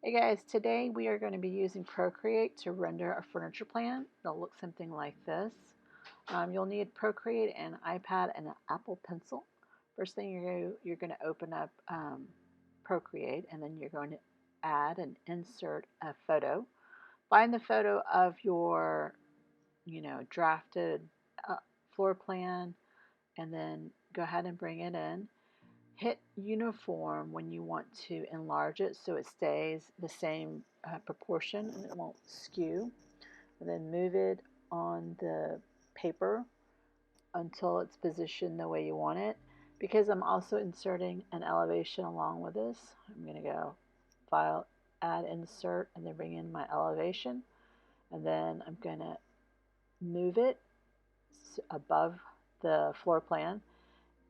Hey guys, today we are going to be using Procreate to render a furniture plan. It'll look something like this. You'll need Procreate, an iPad, and an Apple Pencil. First thing you're going to open up Procreate, and then you're going to add and insert a photo. Find the photo of your, drafted floor plan, and then go ahead and bring it in. Hit uniform when you want to enlarge it so it stays the same proportion and it won't skew. And then move it on the paper until it's positioned the way you want it. Because I'm also inserting an elevation along with this, I'm going to go File, Add Insert, and then bring in my elevation. And then I'm going to move it above the floor plan.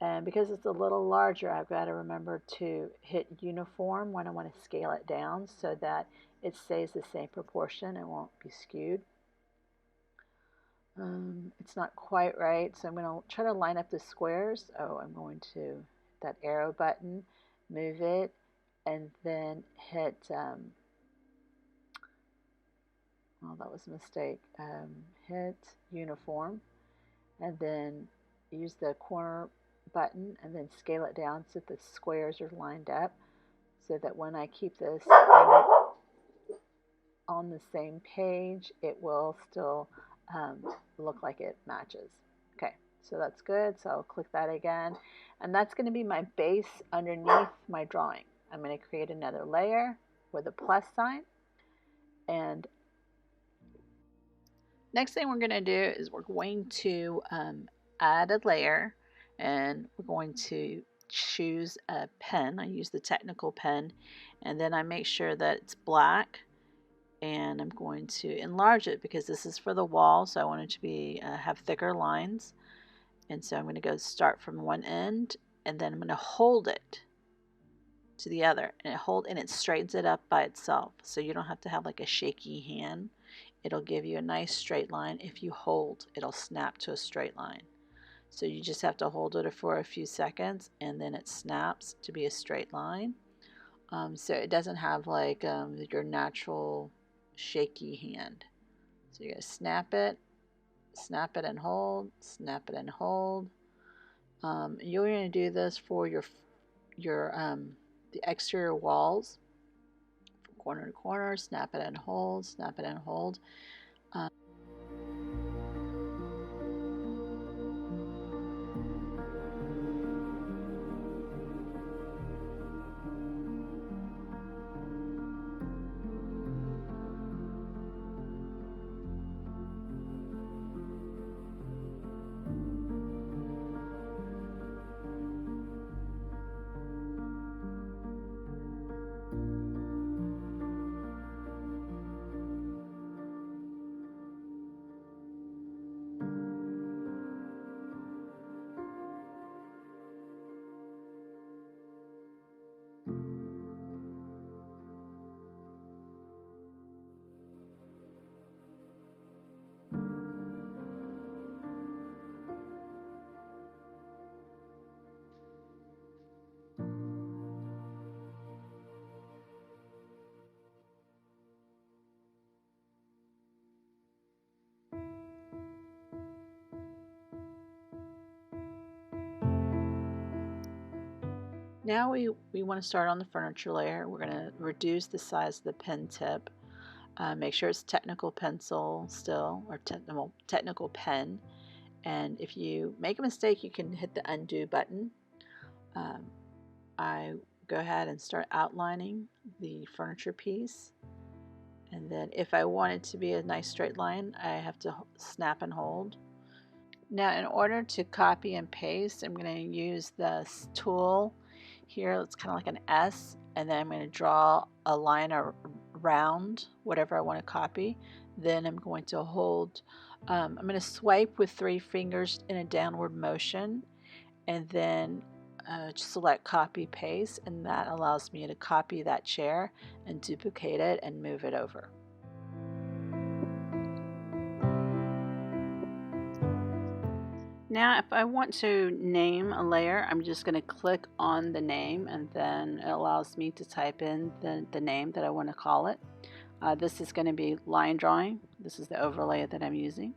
And because it's a little larger, I've got to remember to hit uniform when I want to scale it down so that it stays the same proportion and won't be skewed. It's not quite right, so I'm going to try to line up the squares. I'm going to hit that arrow button, move it, and then hit, that was a mistake, hit uniform, and then use the corner button and then scale it down so the squares are lined up, so that when I keep this on the same page, it will still look like it matches. Okay, so that's good. So I'll click that again, and that's going to be my base underneath my drawing. I'm going to create another layer with a plus sign, and next thing we're going to do is we're going to add a layer, and we're going to choose a pen. I use the technical pen, and then I make sure that it's black, and I'm going to enlarge it because this is for the wall, so I want it to be have thicker lines. And so I'm going to go start from one end, and then I'm going to hold it to the other, and it straightens it up by itself, so you don't have to have like a shaky hand. It'll give you a nice straight line. If you hold, it'll snap to a straight line. So you just have to hold it for a few seconds, and then it snaps to be a straight line. So it doesn't have like your natural shaky hand. So you're going to snap it and hold, snap it and hold. You're going to do this for your the exterior walls, from corner to corner. Snap it and hold, snap it and hold. Now we want to start on the furniture layer. We're going to reduce the size of the pen tip. Make sure it's technical pencil still, or technical pen. And if you make a mistake, you can hit the undo button. I go ahead and start outlining the furniture piece. And then if I want it to be a nice straight line, I have to snap and hold. Now in order to copy and paste, I'm going to use this tool here. It's kind of like an S, and then I'm going to draw a line around whatever I want to copy. Then I'm going to hold, I'm going to swipe with 3 fingers in a downward motion, and then select copy paste, and that allows me to copy that chair and duplicate it and move it over. Now if I want to name a layer, I'm just going to click on the name, and then it allows me to type in the name that I want to call it. This is going to be line drawing. This is the overlay that I'm using.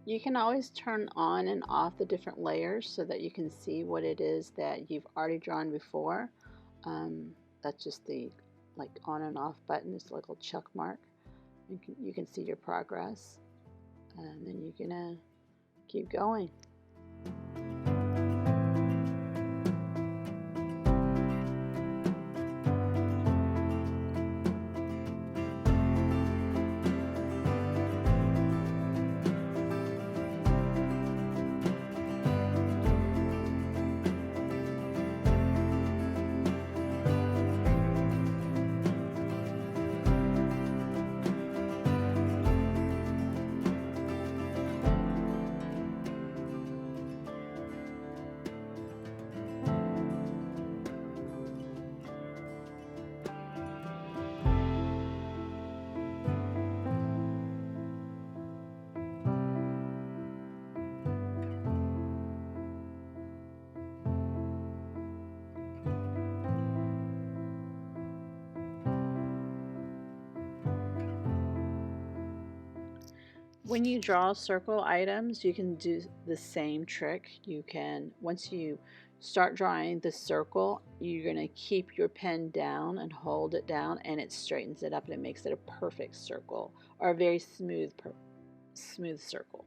You can always turn on and off the different layers so that you can see what it is that you've already drawn before. That's just the on and off button, this little check mark. You can see your progress, and then you're gonna keep going. When you draw circle items, you can do the same trick. You can, once you start drawing the circle, you're going to keep your pen down and hold it down, and it straightens it up and it makes it a perfect circle, or a very smooth circle.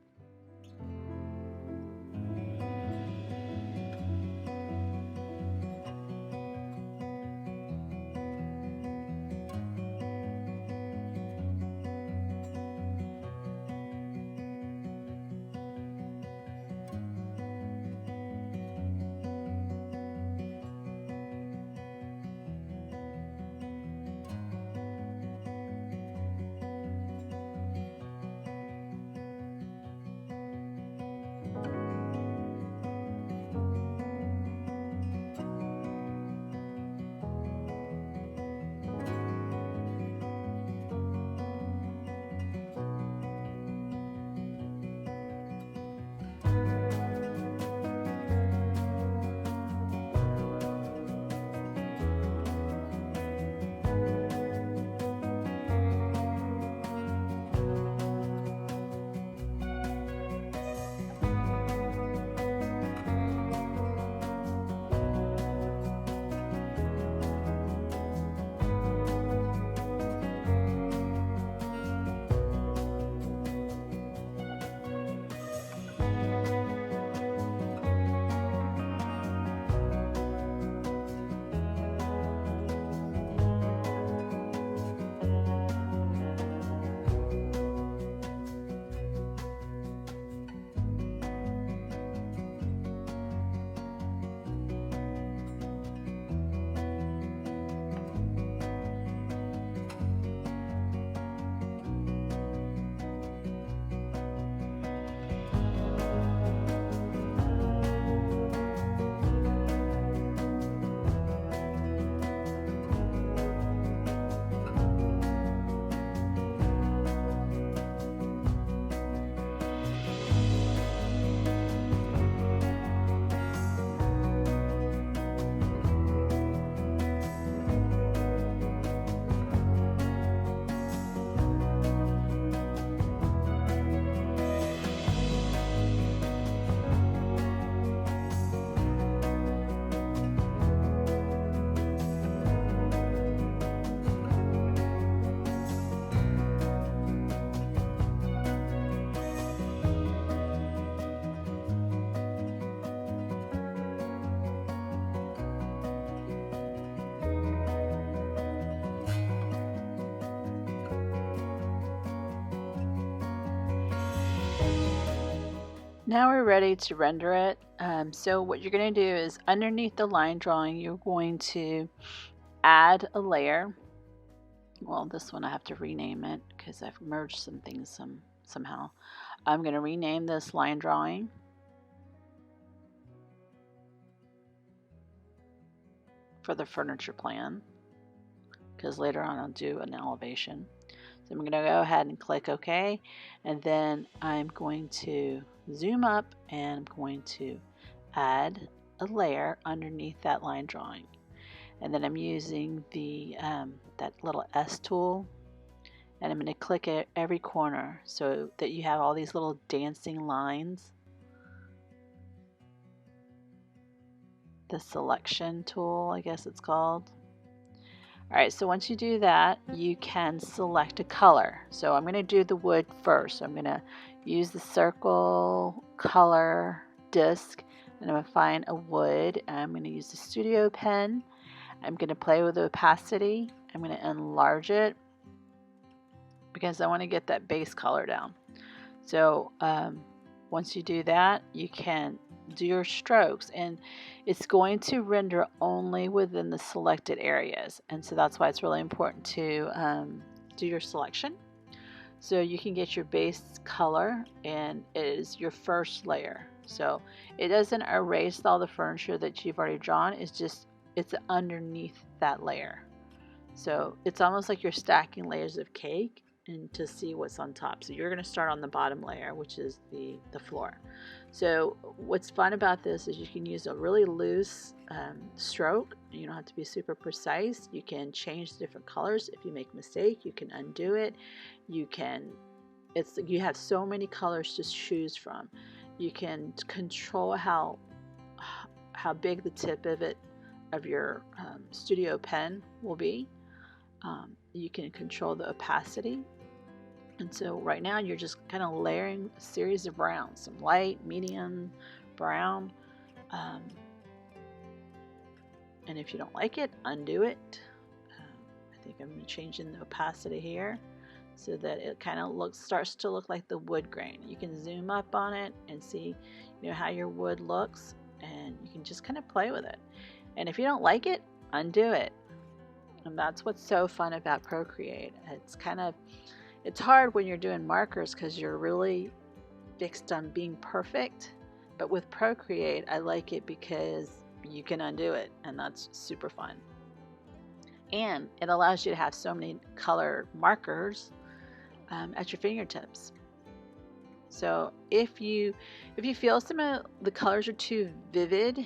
Now we're ready to render it. So what you're going to do is underneath the line drawing, you're going to add a layer. Well, this one I have to rename it because I've merged some things somehow. I'm going to rename this line drawing. For the furniture plan, because later on I'll do an elevation. So I'm going to go ahead and click OK, and then I'm going to zoom up and I'm going to add a layer underneath that line drawing. And then I'm using the that little S tool, and I'm going to click at every corner so that you have all these little dancing lines. The selection tool, I guess it's called. Alright, so once you do that, you can select a color. So I'm going to do the wood first. So I'm going to use the circle color disc, and I'm going to find a wood, and I'm going to use the studio pen. I'm going to play with the opacity. I'm going to enlarge it because I want to get that base color down. So once you do that, you can do your strokes, and it's going to render only within the selected areas, and so that's why it's really important to do your selection so you can get your base color, and it is your first layer. So it doesn't erase all the furniture that you've already drawn, it's underneath that layer. So it's almost like you're stacking layers of cake and to see what's on top. So you're going to start on the bottom layer, which is the floor. So what's fun about this is you can use a really loose stroke. You don't have to be super precise. You can change the different colors. If you make a mistake, you can undo it. You have so many colors to choose from. You can control how big the tip of your studio pen will be. You can control the opacity. And so right now you're just kind of layering a series of browns, some light, medium, brown. And if you don't like it, undo it. I think I'm changing the opacity here so that it kind of starts to look like the wood grain. You can zoom up on it and see, how your wood looks, and you can just kind of play with it. And if you don't like it, undo it. And that's what's so fun about Procreate. It's hard when you're doing markers because you're really fixed on being perfect. But with Procreate, I like it because you can undo it, and that's super fun. And it allows you to have so many color markers at your fingertips. So if you feel some of the colors are too vivid,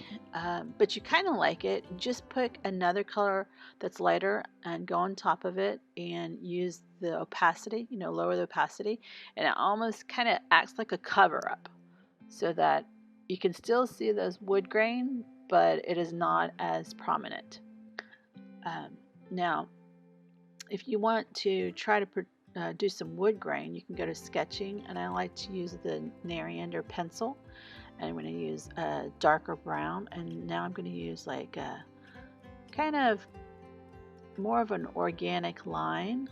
but you kind of like it, just put another color that's lighter and go on top of it and use the opacity, lower the opacity, and it almost kind of acts like a cover up so that you can still see those wood grain, but it is not as prominent. Now, if you want to try to do some wood grain, you can go to sketching, and I like to use the Nereander pencil, and I'm going to use a darker brown, and now I'm going to use like a kind of more of an organic line.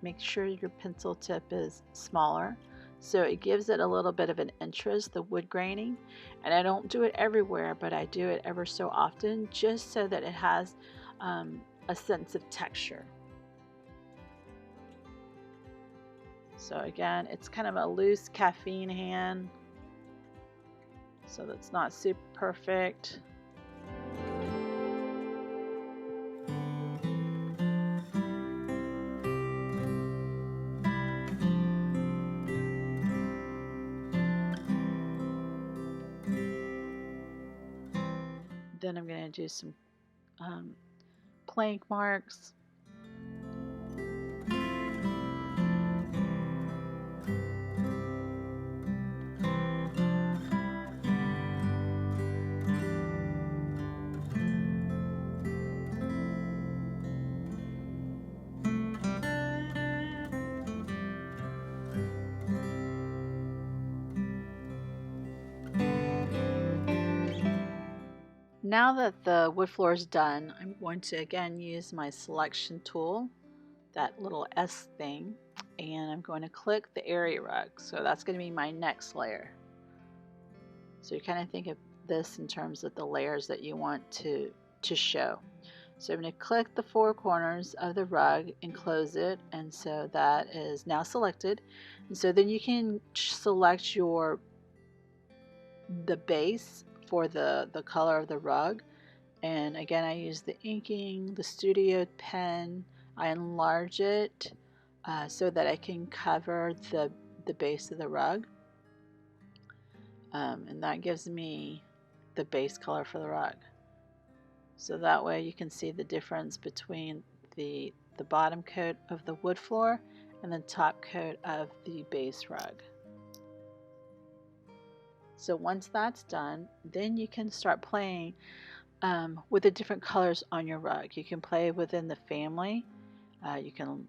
Make sure your pencil tip is smaller so it gives it a little bit of an interest, the wood graining, and I don't do it everywhere, but I do it ever so often just so that it has a sense of texture. So again, it's kind of a loose caffeine hand, so that's not super perfect. Then I'm going to do some plank marks. Now that the wood floor is done, I'm going to again use my selection tool, that little S thing, and I'm going to click the area rug. So that's going to be my next layer. So you kind of think of this in terms of the layers that you want to show. So I'm going to click the four corners of the rug and close it, and so that is now selected. And so then you can select the base for the color of the rug. And again, I use the inking, the studio pen. I enlarge it so that I can cover the base of the rug. And that gives me the base color for the rug. So that way you can see the difference between the bottom coat of the wood floor and the top coat of the base rug. So once that's done, then you can start playing with the different colors on your rug. You can play within the family. You can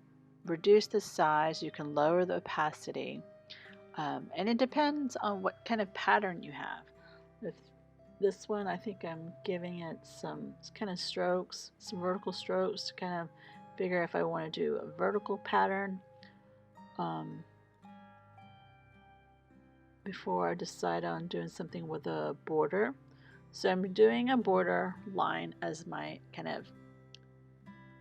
reduce the size. You can lower the opacity. And it depends on what kind of pattern you have. With this one, I think I'm giving it some kind of strokes, some vertical strokes to kind of figure if I want to do a vertical pattern before I decide on doing something with a border. So I'm doing a border line as my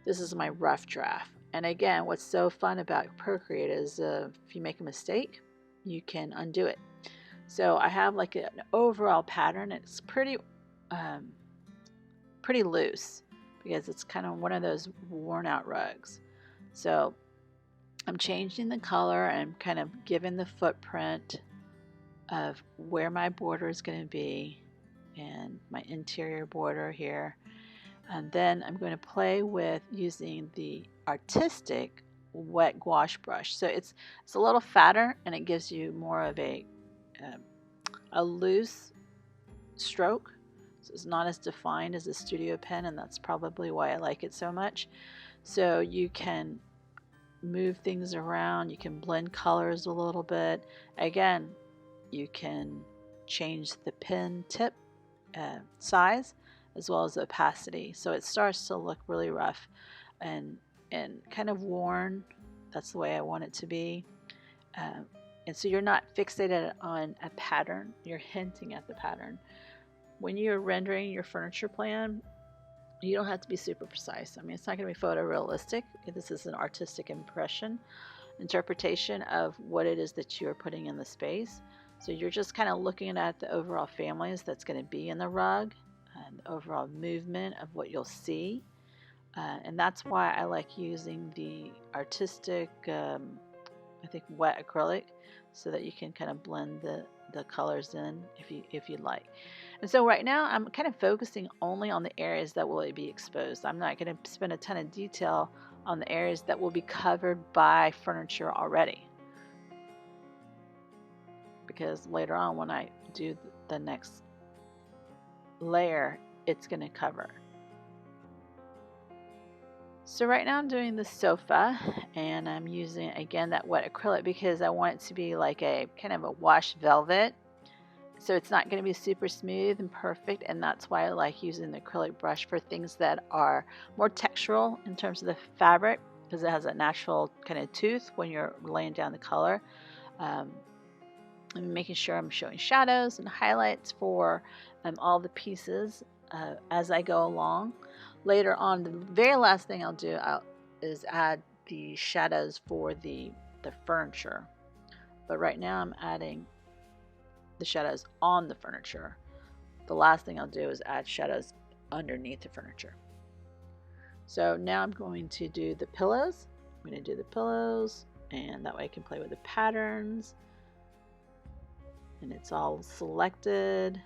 this is my rough draft. And again, what's so fun about Procreate is if you make a mistake, you can undo it. So I have like an overall pattern. It's pretty loose because it's kind of one of those worn out rugs. So I'm changing the color and kind of giving the footprint of where my border is going to be and my interior border here. And then I'm going to play with using the artistic wet gouache brush. So it's a little fatter and it gives you more of a loose stroke. So it's not as defined as a studio pen, and that's probably why I like it so much. So you can move things around, you can blend colors a little bit. Again, you can change the pen tip size as well as the opacity, so it starts to look really rough and kind of worn. That's the way I want it to be. And so you're not fixated on a pattern, you're hinting at the pattern. When you're rendering your furniture plan, you don't have to be super precise. I mean, it's not going to be photorealistic. This is an artistic interpretation of what it is that you're putting in the space. So you're just kind of looking at the overall families that's going to be in the rug and the overall movement of what you'll see. And that's why I like using the artistic, I think, wet acrylic, so that you can kind of blend the colors in if you'd like. And so right now I'm kind of focusing only on the areas that will be exposed. I'm not going to spend a ton of detail on the areas that will be covered by furniture already, because later on when I do the next layer, it's going to cover. So right now I'm doing the sofa, and I'm using again that wet acrylic because I want it to be like a kind of a wash velvet. So it's not going to be super smooth and perfect, and that's why I like using the acrylic brush for things that are more textural in terms of the fabric, because it has a natural kind of tooth when you're laying down the color. I'm making sure I'm showing shadows and highlights for all the pieces as I go along. Later on, the very last thing I'll do is add the shadows for the furniture. But right now I'm adding the shadows on the furniture. The last thing I'll do is add shadows underneath the furniture. So now I'm going to do the pillows. I'm going to do the pillows, and that way I can play with the patterns. And it's all selected.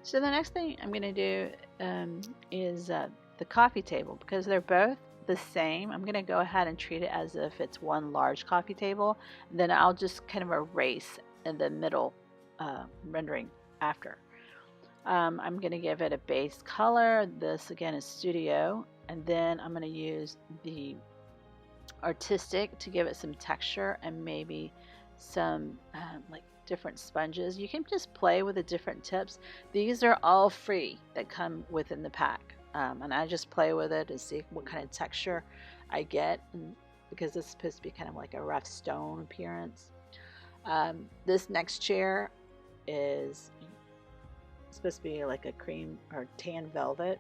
So the next thing I'm going to do is the coffee table, because they're both the same. I'm going to go ahead and treat it as if it's one large coffee table. And then I'll just kind of erase in the middle rendering after. I'm going to give it a base color. This again is Studio, and then I'm going to use the Artistic to give it some texture and maybe some like different sponges. You can just play with the different tips. These are all free that come within the pack, and I just play with it to see what kind of texture I get, and because this is supposed to be kind of like a rough stone appearance. This next chair is supposed to be like a cream or tan velvet.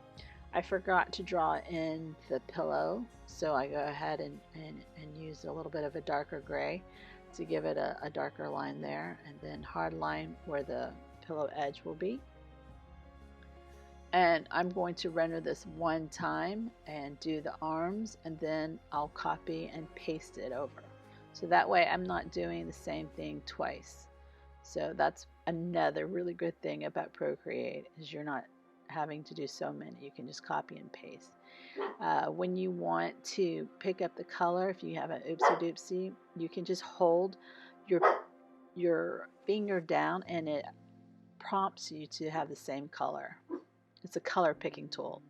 I forgot to draw in the pillow, so I go ahead and use a little bit of a darker gray to give it a darker line there, and then hard line where the pillow edge will be. And I'm going to render this one time and do the arms, and then I'll copy and paste it over. So that way I'm not doing the same thing twice. So that's another really good thing about Procreate, is you're not having to do so many. You can just copy and paste. When you want to pick up the color, if you have an oopsie doopsie, you can just hold your finger down and it prompts you to have the same color. It's a color picking tool.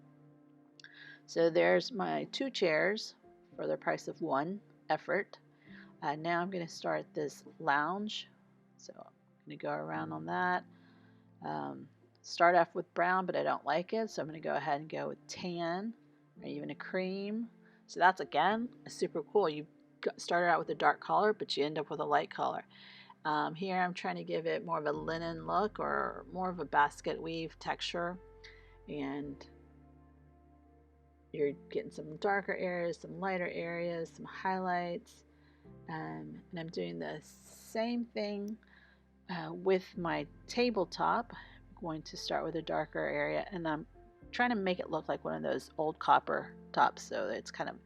So there's my 2 chairs for the price of 1 effort. Now I'm going to start this lounge. So I'm going to go around on that. Start off with brown, but I don't like it, so I'm going to go ahead and go with tan or even a cream. So that's again super cool. You started out with a dark color, but you end up with a light color. Here I'm trying to give it more of a linen look or more of a basket weave texture, and you're getting some darker areas, some lighter areas, some highlights, and I'm doing the same thing with my tabletop. Going to start with a darker area, and I'm trying to make it look like one of those old copper tops, so it's kind of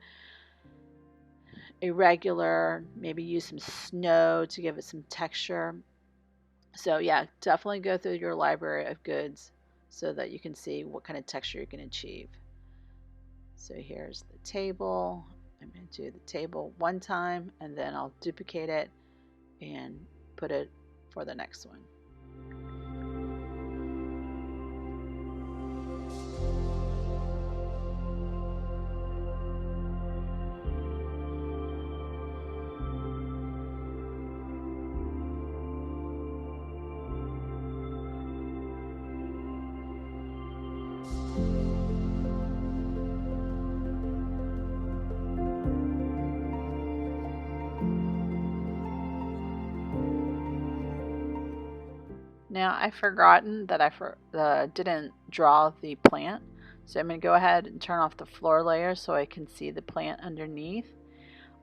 irregular. Maybe use some snow to give it some texture. So yeah, definitely go through your library of goods so that you can see what kind of texture you can achieve. So here's the table. I'm going to do the table one time, and then I'll duplicate it and put it for the next one. Now I've forgotten that I didn't draw the plant, so I'm going to go ahead and turn off the floor layer so I can see the plant underneath.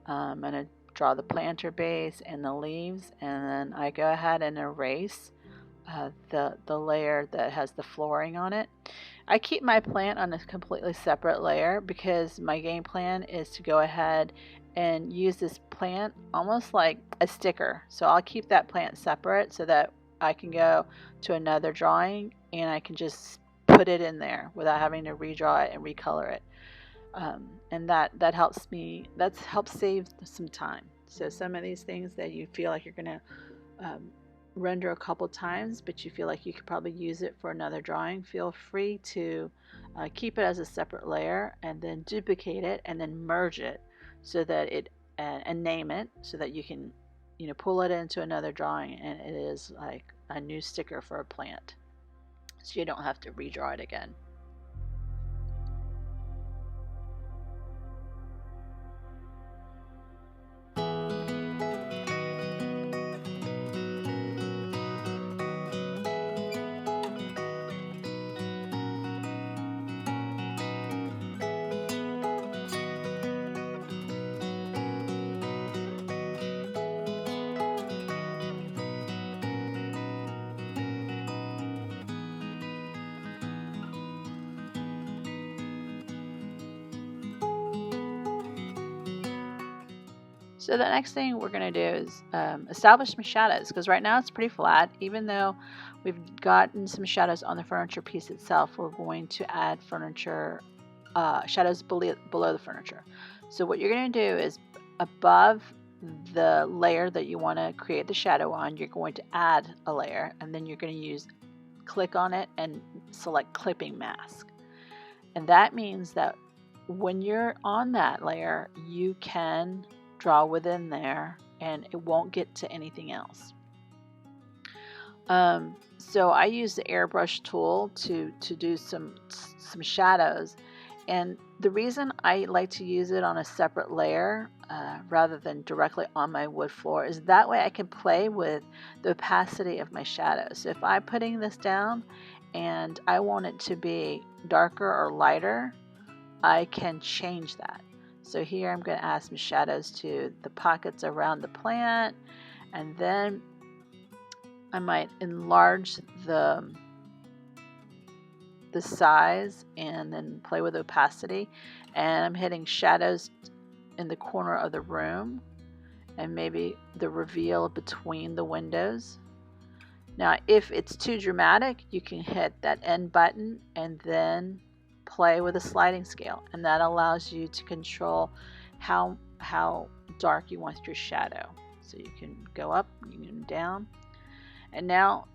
I'm going to draw the planter base and the leaves, and then I go ahead and erase the layer that has the flooring on it. I keep my plant on a completely separate layer because my game plan is to go ahead and use this plant almost like a sticker. So I'll keep that plant separate so that I can go to another drawing and I can just put it in there without having to redraw it and recolor it. And that helps me, that helps save some time. So some of these things that you feel like you're going to render a couple times, but you feel like you could probably use it for another drawing, feel free to keep it as a separate layer and then duplicate it and then merge it so that it and name it so that you can pull it into another drawing and it is like a new sticker for a plant, so you don't have to redraw it again. So the next thing we're going to do is establish some shadows, because right now it's pretty flat. Even though we've gotten some shadows on the furniture piece itself, we're going to add furniture shadows below the furniture. So what you're going to do is above the layer that you want to create the shadow on, you're going to add a layer, and then you're going to use click on it and select clipping mask. And that means that when you're on that layer, you can draw within there and it won't get to anything else. So I use the airbrush tool to do some shadows, and the reason I like to use it on a separate layer rather than directly on my wood floor is that way I can play with the opacity of my shadows. So if I'm putting this down and I want it to be darker or lighter, I can change that. So here I'm going to add some shadows to the pockets around the plant, and then I might enlarge the size and then play with opacity. And I'm hitting shadows in the corner of the room and maybe the reveal between the windows. Now, if it's too dramatic, you can hit that end button and then play with a sliding scale. And that allows you to control how dark you want your shadow. So you can go up, you can go down. And now,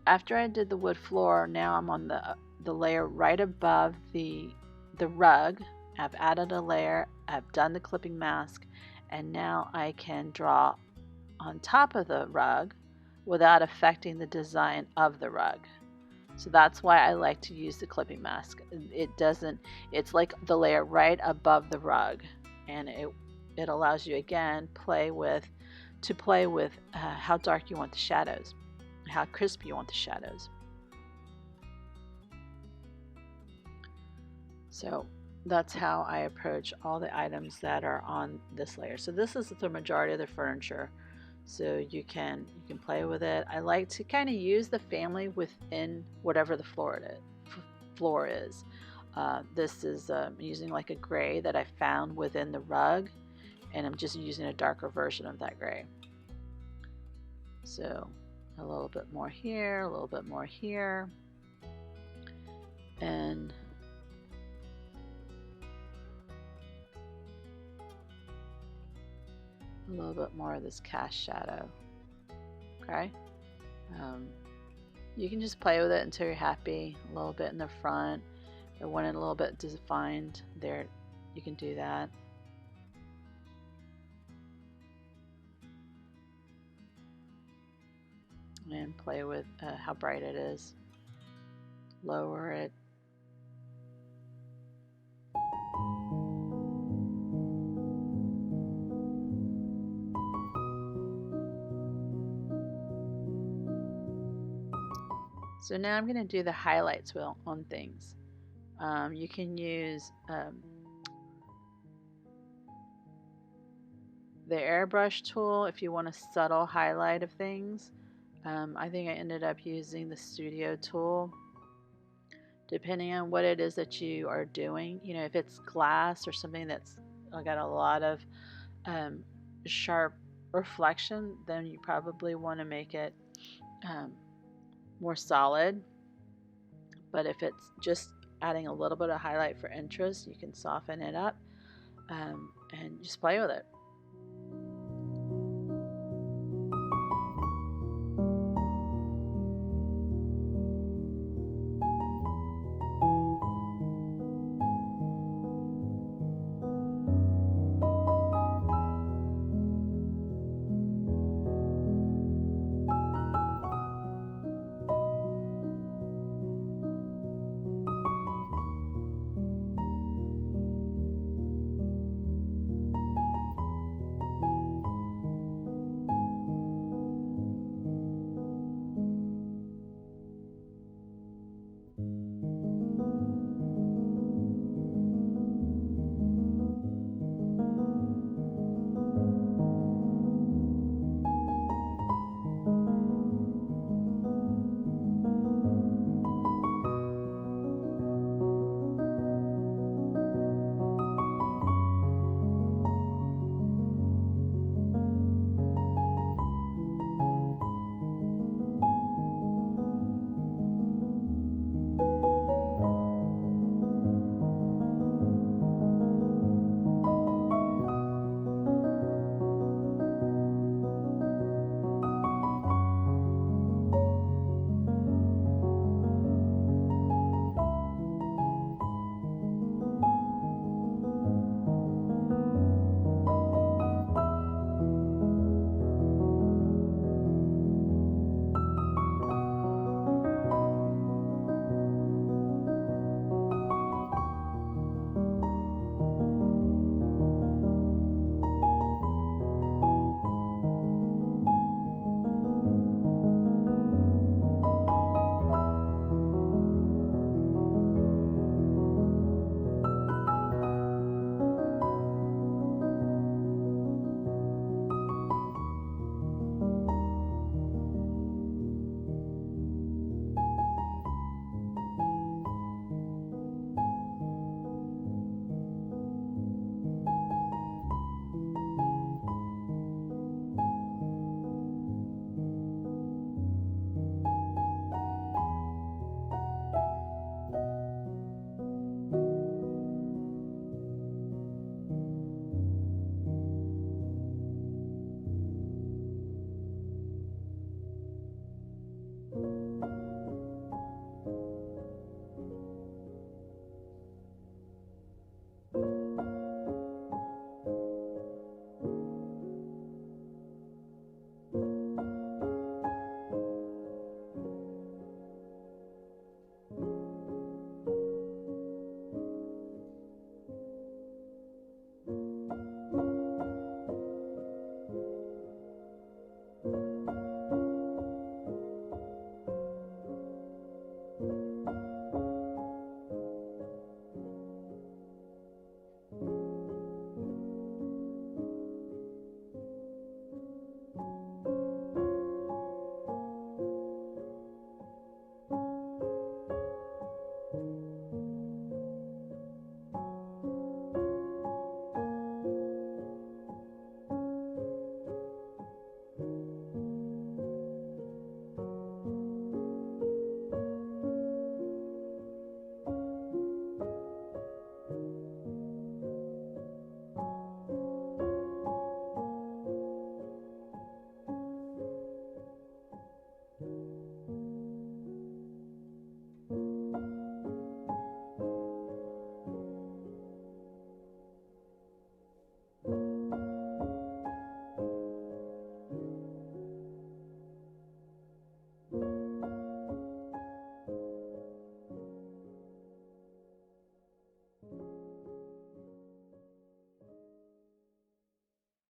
after I did the wood floor, now I'm on the layer right above the rug. I've added a layer, I've done the clipping mask, and now I can draw on top of the rug without affecting the design of the rug. So that's why I like to use the clipping mask. It's like the layer right above the rug, and it allows you again play with how dark you want the shadows, how crisp you want the shadows. So that's how I approach all the items that are on this layer. So this is the majority of the furniture. So you can play with it. I like to kind of use the family within whatever the floor is. This is using like a gray that I found within the rug, and I'm just using a darker version of that gray. So a little bit more here, a little bit more here, and a little bit more of this cast shadow. Okay, you can just play with it until you're happy. A little bit in the front, or want it a little bit defined there, you can do that. And play with how bright it is. Lower it. So now I'm going to do the highlights on things. You can use the airbrush tool if you want a subtle highlight of things. I think I ended up using the studio tool, depending on what it is that you are doing. You know, if it's glass or something that's got a lot of sharp reflection, then you probably want to make it more solid. But if it's just adding a little bit of highlight for interest, you can soften it up and just play with it.